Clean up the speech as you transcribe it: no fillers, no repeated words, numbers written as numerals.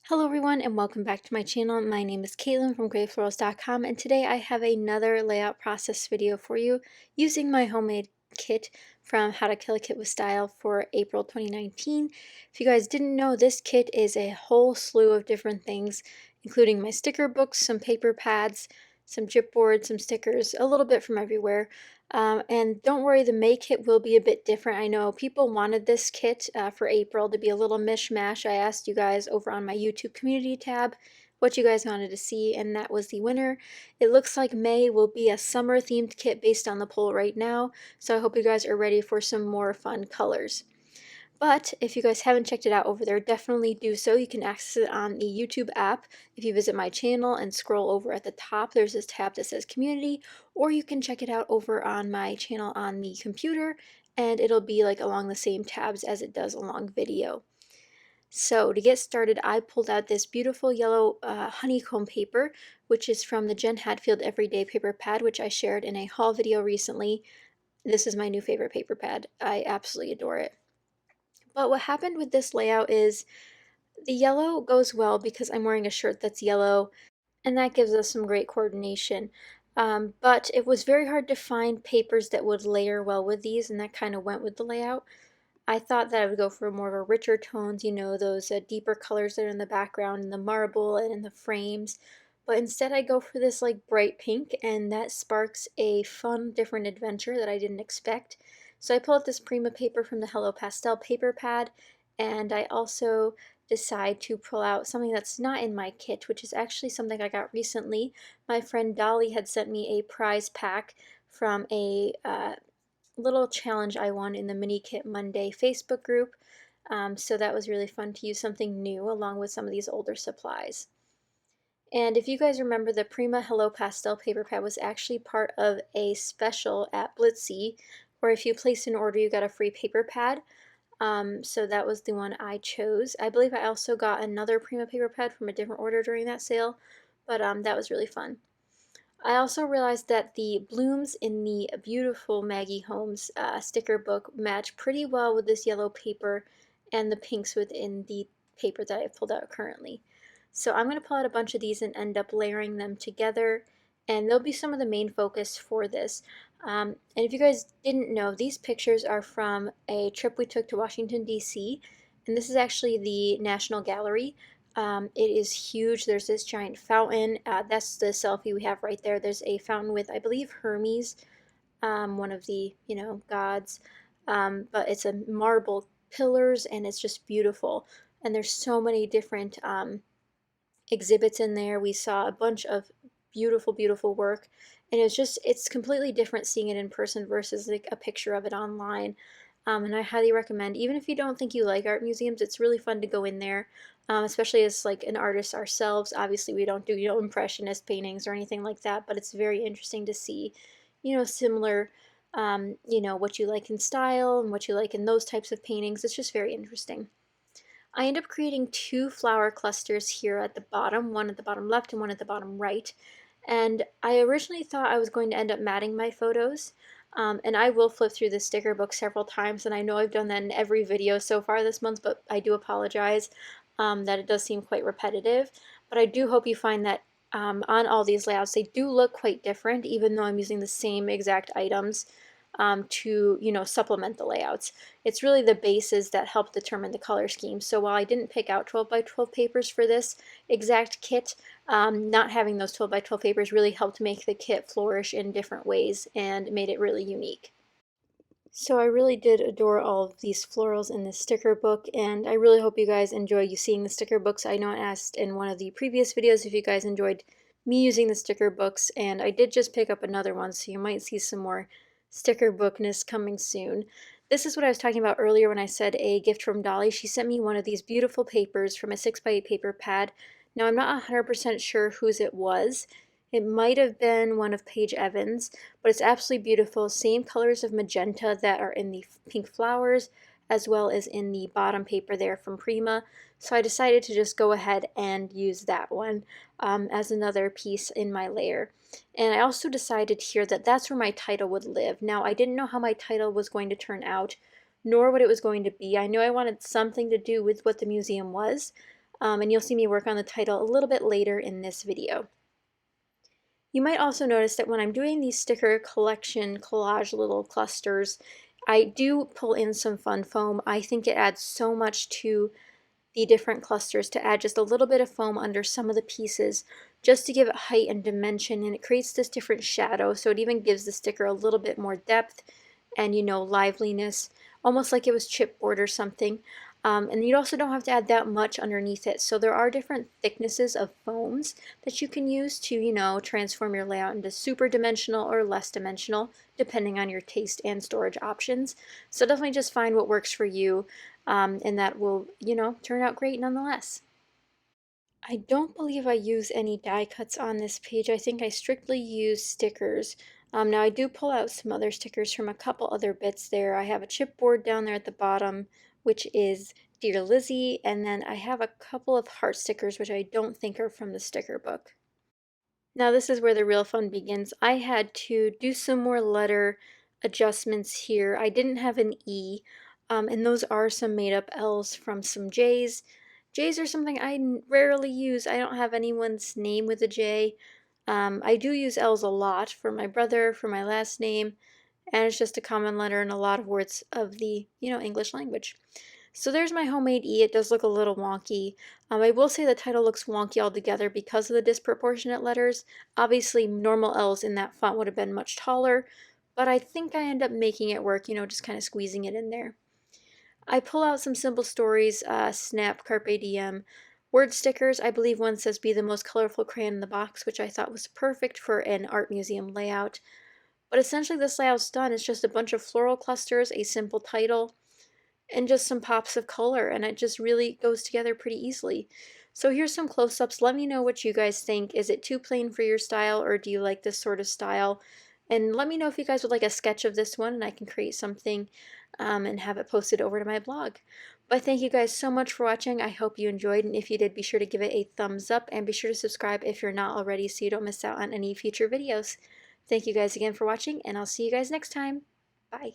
Hello everyone and welcome back to my channel. My name is Caitlin from Florals.com, and today I have another layout process video for you using my homemade kit from How to Kill a Kit with Style for April 2019. If you guys didn't know, this kit is a whole slew of different things, including my sticker books, some paper pads, some chipboard, some stickers, a little bit from everywhere. And don't worry, the May kit will be a bit different. I know people wanted this kit for April to be a little mishmash. I asked you guys over on my YouTube community tab what you guys wanted to see, and that was the winner. It looks like May will be a summer themed kit based on the poll right now, so I hope you guys are ready for some more fun colors. But if you guys haven't checked it out over there, definitely do so. You can access it on the YouTube app. If you visit my channel and scroll over at the top, there's this tab that says Community, or you can check it out over on my channel on the computer, and it'll be like along the same tabs as it does along video. So to get started, I pulled out this beautiful yellow honeycomb paper, which is from the Jen Hadfield Everyday Paper Pad, which I shared in a haul video recently. This is my new favorite paper pad. I absolutely adore it. But what happened with this layout is the yellow goes well because I'm wearing a shirt that's yellow, and that gives us some great coordination. But it was very hard to find papers that would layer well with these, and that kind of went with the layout. I thought that I would go for more of a richer tones, you know, those deeper colors that are in the background, in the marble and in the frames. But instead I go for this like bright pink, and that sparks a fun, different adventure that I didn't expect. So I pull out this Prima paper from the Hello Pastel paper pad, and I also decide to pull out something that's not in my kit, which is actually something I got recently. My friend Dolly had sent me a prize pack from a little challenge I won in the Mini Kit Monday Facebook group. So that was really fun to use something new along with some of these older supplies. And if you guys remember, the Prima Hello Pastel paper pad was actually part of a special at Blitsy, where if you placed an order, you got a free paper pad. So that was the one I chose. I believe I also got another Prima paper pad from a different order during that sale, but that was really fun. I also realized that the blooms in the beautiful Maggie Holmes sticker book match pretty well with this yellow paper and the pinks within the paper that I've pulled out currently. So I'm going to pull out a bunch of these and end up layering them together, and they'll be some of the main focus for this. And if you guys didn't know, these pictures are from a trip we took to Washington, D.C., and this is actually the National Gallery. It is huge. There's this giant fountain. That's the selfie we have right there. There's a fountain with, I believe, Hermes, one of the, gods. But it's a marble pillars, and it's just beautiful. And there's so many different exhibits in there. We saw a bunch of beautiful, beautiful work. And it's completely different seeing it in person versus like a picture of it online. And I highly recommend, even if you don't think you like art museums, it's really fun to go in there, especially as like an artist ourselves. Obviously, we don't do, impressionist paintings or anything like that, but it's very interesting to see, similar, what you like in style and what you like in those types of paintings. It's just very interesting. I end up creating two flower clusters here at the bottom, one at the bottom left and one at the bottom right. And I originally thought I was going to end up matting my photos, and I will flip through the sticker book several times, and I know I've done that in every video so far this month, but I do apologize that it does seem quite repetitive. But I do hope you find that on all these layouts, they do look quite different, even though I'm using the same exact items to, supplement the layouts. It's really the bases that help determine the color scheme. So while I didn't pick out 12 by 12 papers for this exact kit, not having those 12 by 12 papers really helped make the kit flourish in different ways and made it really unique. So I really did adore all of these florals in this sticker book, and I really hope you guys enjoy you seeing the sticker books. I know I asked in one of the previous videos if you guys enjoyed me using the sticker books, and I did just pick up another one, so you might see some more sticker bookness coming soon. This is what I was talking about earlier when I said a gift from Dolly. She sent me one of these beautiful papers from a 6x8 paper pad. Now I'm not 100% sure whose it was. It might have been one of Paige Evans, but it's absolutely beautiful. Same colors of magenta that are in the pink flowers, as well as in the bottom paper there from Prima. So I decided to just go ahead and use that one as another piece in my layer. And I also decided here that that's where my title would live. Now, I didn't know how my title was going to turn out, nor what it was going to be. I knew I wanted something to do with what the museum was, and you'll see me work on the title a little bit later in this video. You might also notice that when I'm doing these sticker collection collage little clusters, I do pull in some fun foam. I think it adds so much to the different clusters to add just a little bit of foam under some of the pieces just to give it height and dimension, and it creates this different shadow, so it even gives the sticker a little bit more depth and, you know, liveliness, almost like it was chipboard or something. And you also don't have to add that much underneath it. So there are different thicknesses of foams that you can use to, you know, transform your layout into super dimensional or less dimensional, depending on your taste and storage options. So definitely just find what works for you, and that will, you know, turn out great nonetheless. I don't believe I use any die cuts on this page. I think I strictly use stickers. Now I do pull out some other stickers from a couple other bits there. I have a chipboard down there at the bottom, which is Dear Lizzie, and then I have a couple of heart stickers, which I don't think are from the sticker book. Now this is where the real fun begins. I had to do some more letter adjustments here. I didn't have an E, and those are some made up L's from some J's. J's are something I rarely use. I don't have anyone's name with a J. I do use L's a lot for my brother, for my last name, and it's just a common letter in a lot of words of the, you know, English language. So there's my homemade E. It does look a little wonky. I will say the title looks wonky altogether because of the disproportionate letters. Obviously, normal L's in that font would have been much taller, but I think I end up making it work, you know, just kind of squeezing it in there. I pull out some simple stories, Snap, Carpe Diem, word stickers. I believe one says be the most colorful crayon in the box, which I thought was perfect for an art museum layout. But essentially this layout's done. It's just a bunch of floral clusters, a simple title, and just some pops of color, and it just really goes together pretty easily. So here's some close-ups. Let me know what you guys think. Is it too plain for your style, or do you like this sort of style? And let me know if you guys would like a sketch of this one, and I can create something and have it posted over to my blog. But thank you guys so much for watching. I hope you enjoyed, and if you did, be sure to give it a thumbs up, and be sure to subscribe if you're not already so you don't miss out on any future videos. Thank you guys again for watching, and I'll see you guys next time. Bye.